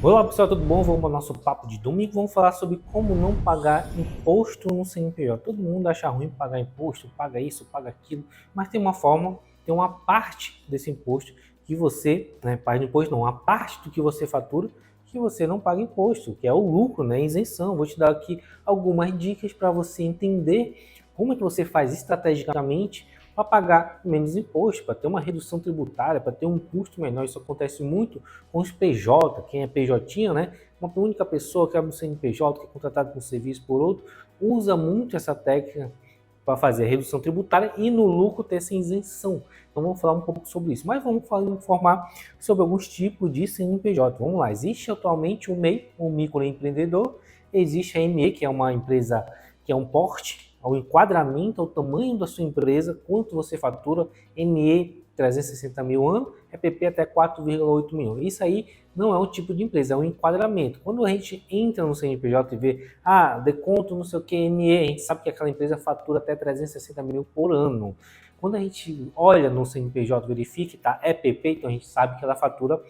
Olá pessoal, tudo bom? Vamos ao nosso papo de domingo. Vamos falar sobre como não pagar imposto no CNPJ. Todo mundo acha ruim pagar imposto, paga isso, paga aquilo, mas tem uma forma, tem uma parte desse imposto que você, paga imposto não, uma parte do que você fatura que você não paga imposto, que é o lucro, isenção. Vou te dar aqui algumas dicas para você entender como é que você faz estrategicamente para pagar menos imposto, para ter uma redução tributária, para ter um custo menor. Isso acontece muito com os PJ, quem é PJ, uma única pessoa que abre um CNPJ, que é contratado por um serviço por outro, usa muito essa técnica para fazer a redução tributária e no lucro ter essa isenção. Então vamos falar um pouco sobre isso, mas vamos informar sobre alguns tipos de CNPJ. Vamos lá, existe atualmente o MEI, o microempreendedor, existe a ME, que é uma empresa que é um porte, ao enquadramento, ao tamanho da sua empresa, quanto você fatura, ME 360 mil ano, EPP até 4,8 milhões. Isso aí não é um tipo de empresa, é um enquadramento. Quando a gente entra no CNPJ e vê, desconto não sei o que, ME, a gente sabe que aquela empresa fatura até 360 mil por ano. Quando a gente olha no CNPJ, verifica, tá, EPP, então a gente sabe que ela fatura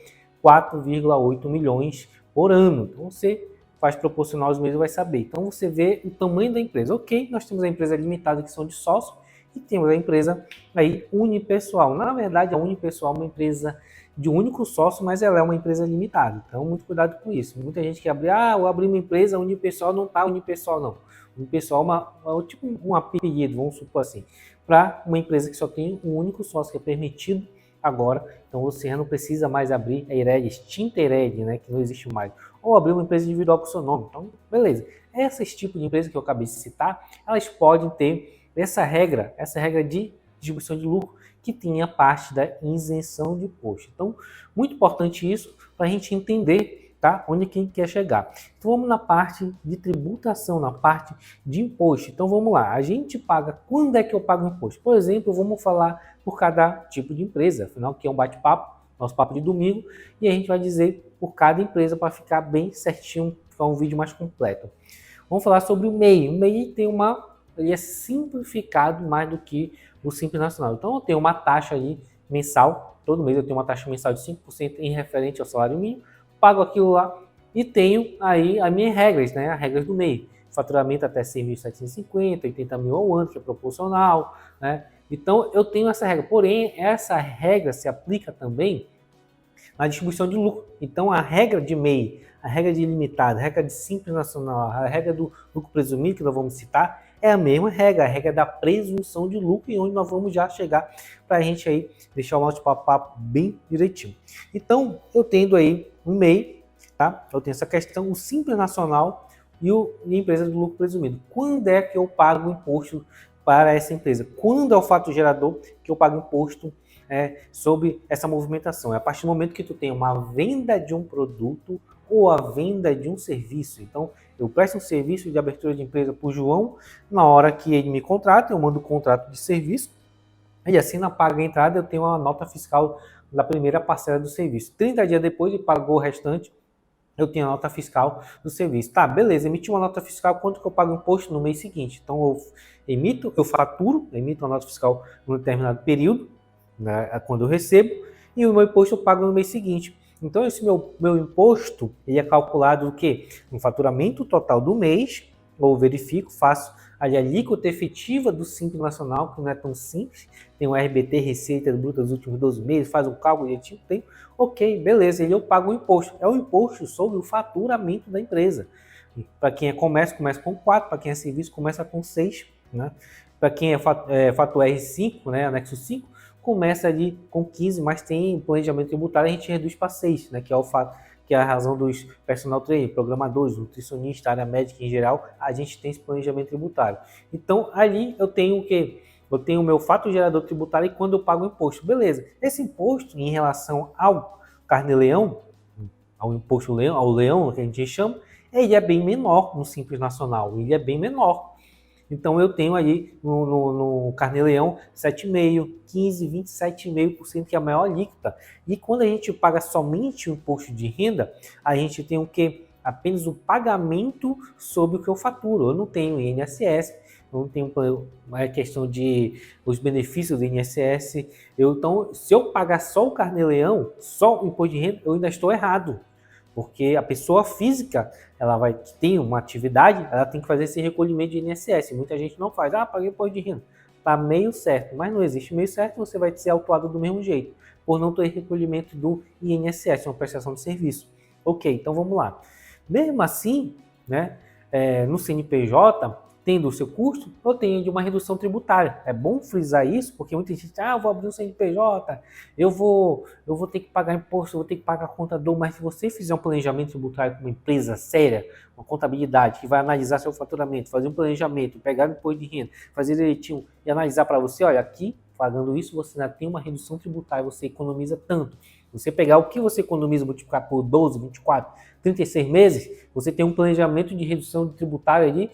4,8 milhões por ano. Então você faz proporcional aos meses, vai saber. Então você vê o tamanho da empresa. Ok, nós temos a empresa limitada, que são de sócio, e temos a empresa aí unipessoal. Na verdade, a unipessoal é uma empresa de um único sócio, mas ela é uma empresa limitada. Então, muito cuidado com isso. Muita gente que abre, eu abri uma empresa unipessoal, não está unipessoal, não. Unipessoal é tipo um apelido, vamos supor assim, para uma empresa que só tem um único sócio, que é permitido agora. Então, você já não precisa mais abrir a IRED, extinta IRED, que não existe mais, ou abrir uma empresa individual com seu nome. Então, beleza. Esses tipos de empresa que eu acabei de citar, elas podem ter essa regra de distribuição de lucro, que tinha parte da isenção de imposto. Então, muito importante isso para a gente entender, tá, onde quem quer chegar. Então, vamos na parte de tributação, na parte de imposto. Então, vamos lá. A gente paga, quando é que eu pago imposto? Por exemplo, vamos falar por cada tipo de empresa, afinal, que é um bate-papo, nosso papo de domingo, e a gente vai dizer por cada empresa para ficar bem certinho, ficar um vídeo mais completo. Vamos falar sobre o MEI. O MEI tem ele é simplificado mais do que o Simples Nacional. Então eu tenho uma taxa ali mensal, todo mês eu tenho uma taxa mensal de 5% em referente ao salário mínimo, pago aquilo lá e tenho aí as minhas regras, as regras do MEI. Faturamento até 6.750, 80 mil ao ano, que é proporcional, Então eu tenho essa regra, porém essa regra se aplica também na distribuição de lucro. Então, a regra de MEI, a regra de limitado, a regra de Simples Nacional, a regra do lucro presumido, que nós vamos citar, é a mesma regra, a regra da presunção de lucro, e onde nós vamos já chegar para a gente aí deixar o nosso papo bem direitinho. Então, eu tendo aí um MEI, tá? Eu tenho essa questão, o Simples Nacional e a empresa do lucro presumido. Quando é que eu pago o imposto para essa empresa? Quando é o fato gerador que eu pago imposto sobre essa movimentação? É a partir do momento que tu tem uma venda de um produto ou a venda de um serviço. Então, eu presto um serviço de abertura de empresa para o João, na hora que ele me contrata, eu mando o contrato de serviço, e assim na paga a entrada eu tenho uma nota fiscal da primeira parcela do serviço. 30 dias depois ele pagou o restante, eu tenho a nota fiscal do serviço. Tá, beleza, emiti uma nota fiscal, quanto que eu pago imposto no mês seguinte? Então eu faturo, emito uma nota fiscal num determinado período, quando eu recebo, e o meu imposto eu pago no mês seguinte. Então esse meu imposto ele é calculado do quê? No faturamento total do mês, ou verifico, faço ali a alíquota efetiva do Simples Nacional, que não é tão simples, tem o RBT, Receita Bruta dos últimos 12 meses, faz um cálculo direitinho, tem, ok, beleza, e eu pago o imposto. É o imposto sobre o faturamento da empresa. Para quem é comércio, começa com 4, para quem é serviço, começa com 6, Para quem é fator R5, anexo 5, começa ali com 15, mas tem planejamento tributário, a gente reduz para 6, que é o fato, que é a razão dos personal trainer, programadores, nutricionistas, área médica em geral, a gente tem esse planejamento tributário. Então, ali eu tenho o quê? Eu tenho o meu fato gerador tributário e quando eu pago o imposto. Beleza. Esse imposto, em relação ao carnê-leão, ao imposto leão, ao leão, que a gente chama, ele é bem menor no Simples Nacional, ele é bem menor. Então eu tenho ali no Carnê-Leão 7,5%, 15%, 27,5%, que é a maior alíquota. E quando a gente paga somente o imposto de renda, a gente tem o quê? Apenas o pagamento sobre o que eu faturo. Eu não tenho INSS, eu não tenho a questão de os benefícios do INSS. Então, se eu pagar só o Carnê-Leão, só o imposto de renda, eu ainda estou errado. Porque a pessoa física, ela vai ter uma atividade, ela tem que fazer esse recolhimento de INSS. Muita gente não faz. Ah, paguei imposto de renda. Tá meio certo, mas não existe meio certo, você vai ser autuado do mesmo jeito, por não ter recolhimento do INSS, uma prestação de serviço. Ok, então vamos lá. Mesmo assim, né, no CNPJ, tendo o seu custo, eu tenho de uma redução tributária. É bom frisar isso, porque muita gente diz, eu vou abrir um CNPJ, eu vou ter que pagar imposto, eu vou ter que pagar contador, mas se você fizer um planejamento tributário com uma empresa séria, uma contabilidade que vai analisar seu faturamento, fazer um planejamento, pegar o imposto de renda, fazer direitinho e analisar para você, olha, aqui, pagando isso, você ainda tem uma redução tributária, você economiza tanto. Você pegar o que você economiza, multiplicar por 12, 24, 36 meses, você tem um planejamento de redução tributária ali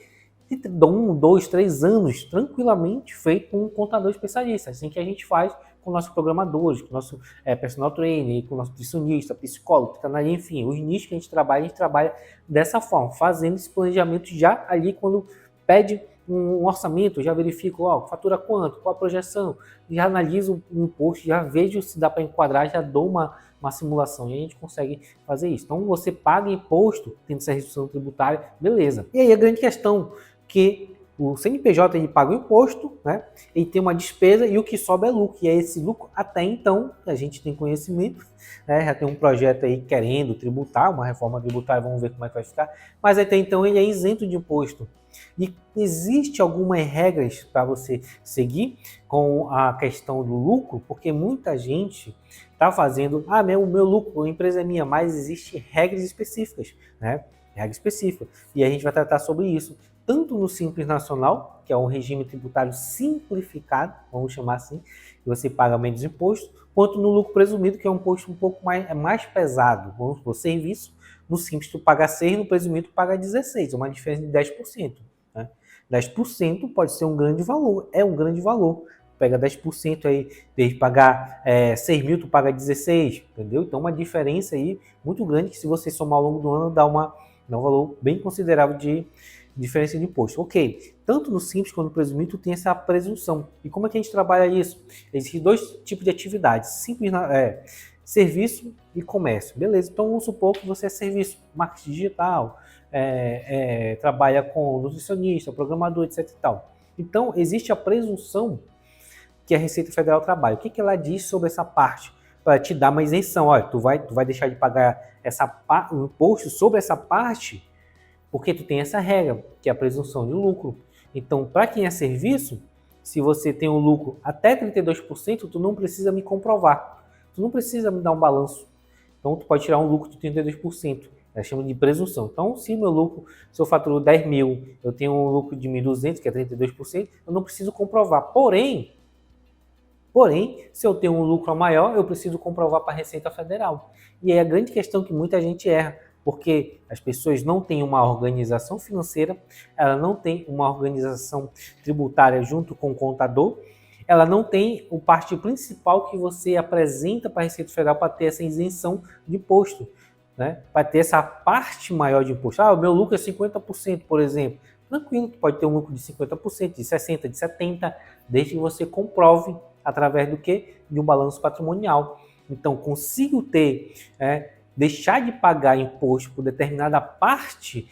de 1, 2, 3 anos, tranquilamente feito com um contador especialista. Assim que a gente faz com nossos programadores, com o nosso personal trainer, com o nosso nutricionista, psicólogo, psicanalista, enfim, os nichos que a gente trabalha dessa forma, fazendo esse planejamento já ali quando pede um orçamento, já verifico, fatura quanto, qual a projeção, já analiso o imposto, já vejo se dá para enquadrar, já dou uma simulação e a gente consegue fazer isso. Então você paga imposto, tendo essa redução tributária, beleza. E aí a grande questão que o CNPJ ele paga o imposto, né? Ele tem uma despesa e o que sobra é lucro. E é esse lucro, até então, a gente tem conhecimento, né? Já tem um projeto aí querendo tributar, uma reforma tributária, vamos ver como é que vai ficar. Mas até então ele é isento de imposto. E existe algumas regras para você seguir com a questão do lucro, porque muita gente está fazendo, meu lucro, a empresa é minha, mas existem regras específicas, né? Regra específica. E a gente vai tratar sobre isso, tanto no Simples Nacional, que é um regime tributário simplificado, vamos chamar assim, que você paga menos imposto, quanto no lucro presumido, que é um imposto um pouco mais pesado. Vamos supor, serviço, no Simples tu paga 6, no presumido tu paga 16, uma diferença de 10%. Né? 10% pode ser um grande valor, é um grande valor. Pega 10% aí, em vez de pagar 6 mil, tu paga 16, entendeu? Então uma diferença aí muito grande, que se você somar ao longo do ano, dá um valor bem considerável de diferença de imposto. Ok, tanto no Simples quanto no presumido, tu tem essa presunção. E como é que a gente trabalha isso? Existem dois tipos de atividades, Simples, serviço e comércio. Beleza, então vamos supor que você é serviço, marketing digital, trabalha com nutricionista, programador, etc e tal. Então existe a presunção que a Receita Federal trabalha. O que ela diz sobre essa parte? Para te dar uma isenção. Olha, tu vai deixar de pagar o imposto sobre essa parte, porque tu tem essa regra, que é a presunção de lucro. Então, para quem é serviço, se você tem um lucro até 32%, tu não precisa me comprovar. Tu não precisa me dar um balanço. Então, tu pode tirar um lucro de 32%. Ela chama de presunção. Então, se eu faturo 10 mil, eu tenho um lucro de 1.200, que é 32%, eu não preciso comprovar. Porém, se eu tenho um lucro maior, eu preciso comprovar para a Receita Federal. E é a grande questão que muita gente erra, porque as pessoas não têm uma organização financeira, ela não tem uma organização tributária junto com o contador, ela não tem o parte principal que você apresenta para a Receita Federal para ter essa isenção de imposto, né? Para ter essa parte maior de imposto. O meu lucro é 50%, por exemplo. Tranquilo, pode ter um lucro de 50%, de 60%, de 70%, desde que você comprove através do quê? De um balanço patrimonial. Então, consigo deixar de pagar imposto por determinada parte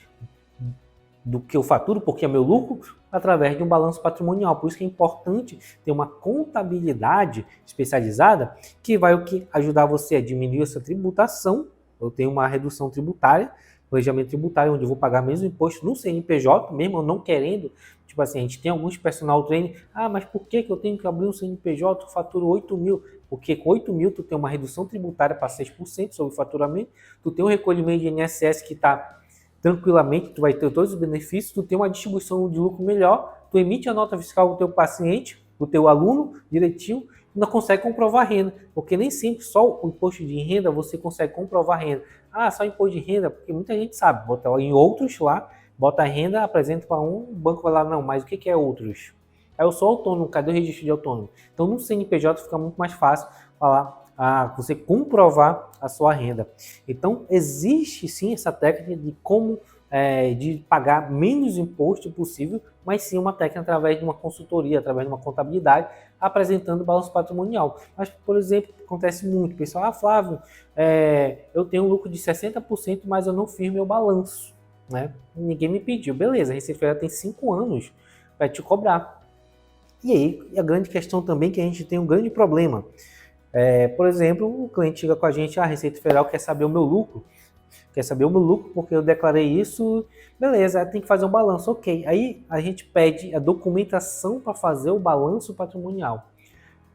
do que eu faturo, porque é meu lucro, através de um balanço patrimonial. Por isso que é importante ter uma contabilidade especializada que vai ajudar você a diminuir essa tributação. Eu tenho uma redução tributária, planejamento tributário, onde eu vou pagar mesmo imposto no CNPJ, mesmo eu não querendo. Tipo assim, a gente tem alguns personal trainer, mas por que eu tenho que abrir um CNPJ, eu faturo 8 mil? Porque com 8 mil tu tem uma redução tributária para 6% sobre o faturamento, tu tem um recolhimento de INSS que está tranquilamente, tu vai ter todos os benefícios, tu tem uma distribuição de lucro melhor, tu emite a nota fiscal para o teu paciente, para o teu aluno, direitinho, não consegue comprovar renda, porque nem sempre só o imposto de renda você consegue comprovar renda. Só imposto de renda, porque muita gente sabe, bota em outros lá, bota a renda, apresenta para um, o banco vai lá, não, mas o que é outros? Eu sou autônomo, cadê o registro de autônomo? Então no CNPJ fica muito mais fácil falar, você comprovar a sua renda. Então existe sim essa técnica de como de pagar menos imposto possível, mas sim uma técnica através de uma consultoria, através de uma contabilidade, apresentando o balanço patrimonial. Mas, por exemplo, acontece muito, pessoal, Flávio, eu tenho um lucro de 60%, mas eu não fiz meu balanço, né? Ninguém me pediu. Beleza, a Receita Federal tem 5 anos para te cobrar. E aí, a grande questão também é que a gente tem um grande problema. Por exemplo, o cliente chega com a gente, a Receita Federal quer saber o meu lucro. Quer saber o meu lucro porque eu declarei isso, beleza, tem que fazer um balanço, ok. Aí a gente pede a documentação para fazer o balanço patrimonial.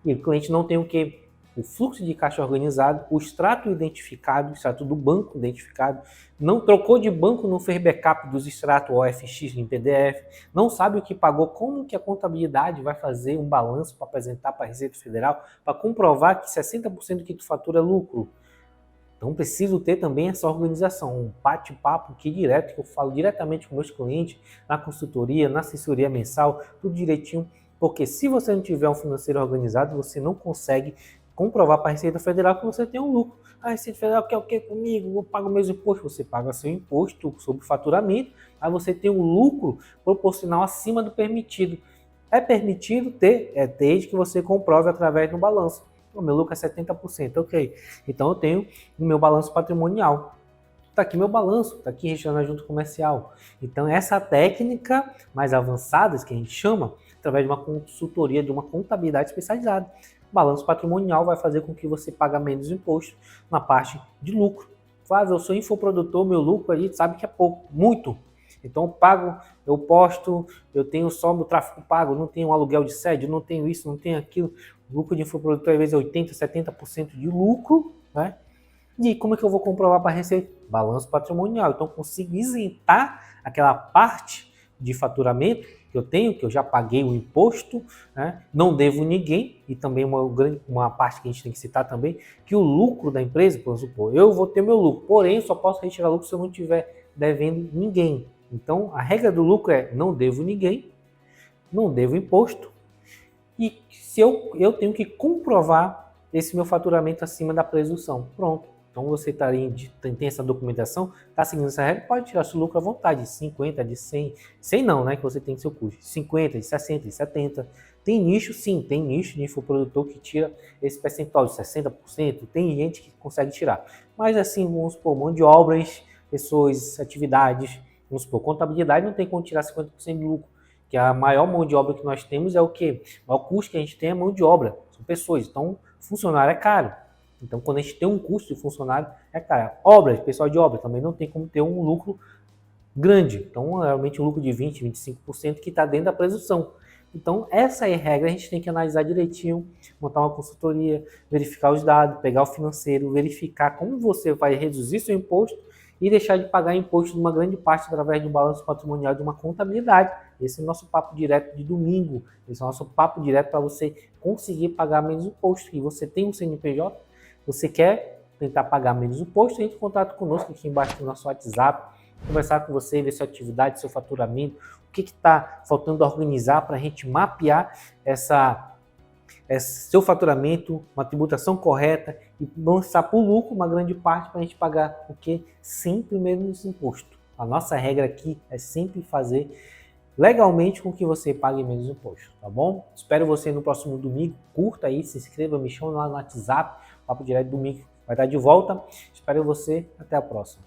E o cliente não tem o quê? O fluxo de caixa organizado, o extrato identificado, o extrato do banco identificado, não trocou de banco, não fez backup dos extratos OFX em PDF, não sabe o que pagou, como que a contabilidade vai fazer um balanço para apresentar para a Receita Federal, para comprovar que 60% do que tu fatura é lucro. Então preciso ter também essa organização, um bate-papo aqui direto, que eu falo diretamente com meus clientes, na consultoria, na assessoria mensal, tudo direitinho, porque se você não tiver um financeiro organizado, você não consegue comprovar para a Receita Federal que você tem um lucro. A Receita Federal quer o que comigo? Eu pago meus impostos. Você paga seu imposto sobre faturamento, aí você tem um lucro proporcional acima do permitido. É permitido ter, desde que você comprove através do balanço. O meu lucro é 70%, ok. Então eu tenho o meu balanço patrimonial. Está aqui meu balanço, está aqui registrando a junta comercial. Então essa técnica mais avançada, que a gente chama, através de uma consultoria, de uma contabilidade especializada. O balanço patrimonial vai fazer com que você pague menos imposto na parte de lucro. Flávio, eu sou infoprodutor, meu lucro aí sabe que é pouco, muito. Então eu pago, eu posto, eu tenho só meu tráfego pago, não tenho um aluguel de sede, não tenho isso, não tenho aquilo. O lucro de infoprodutor às vezes é 80%, 70% de lucro, né? E como é que eu vou comprovar para a Receita? Balanço patrimonial. Então eu consigo isentar aquela parte de faturamento que eu tenho, que eu já paguei o imposto, né? Não devo ninguém, e também uma parte que a gente tem que citar também, que o lucro da empresa, por supor, eu vou ter meu lucro, porém eu só posso retirar lucro se eu não estiver devendo ninguém. Então a regra do lucro é não devo ninguém, não devo imposto, e se eu tenho que comprovar esse meu faturamento acima da presunção. Pronto. Então você tem essa documentação, está seguindo essa regra, pode tirar seu lucro à vontade, de 50, de 100. 100 não, né? Que você tem seu custo. 50, de 60, de 70. Tem nicho, sim, tem nicho de infoprodutor que tira esse percentual de 60%. Tem gente que consegue tirar. Mas assim, vamos supor, mão de obras, pessoas, atividades, vamos supor, contabilidade não tem como tirar 50% do lucro. Que a maior mão de obra que nós temos é o quê? O maior custo que a gente tem é mão de obra, são pessoas. Então, funcionário é caro. Então, quando a gente tem um custo de funcionário, é caro. Obras, pessoal de obra, também não tem como ter um lucro grande. Então, realmente um lucro de 20%, 25% que está dentro da presunção. Então, essa é a regra, a gente tem que analisar direitinho, montar uma consultoria, verificar os dados, pegar o financeiro, verificar como você vai reduzir seu imposto e deixar de pagar imposto de uma grande parte através do balanço patrimonial de uma contabilidade. Esse é o nosso papo direto de domingo. Esse é o nosso papo direto para você conseguir pagar menos imposto. E você tem um CNPJ, você quer tentar pagar menos imposto, entre em contato conosco aqui embaixo no nosso WhatsApp, conversar com você, ver sua atividade, seu faturamento, o que está faltando organizar para a gente mapear seu faturamento, uma tributação correta e lançar para o lucro uma grande parte para a gente pagar o que? Sempre menos imposto. A nossa regra aqui é sempre fazer legalmente com que você pague menos imposto, tá bom? Espero você no próximo domingo. Curta aí, se inscreva, me chama lá no WhatsApp, Papo Direto domingo vai estar de volta. Espero você, até a próxima.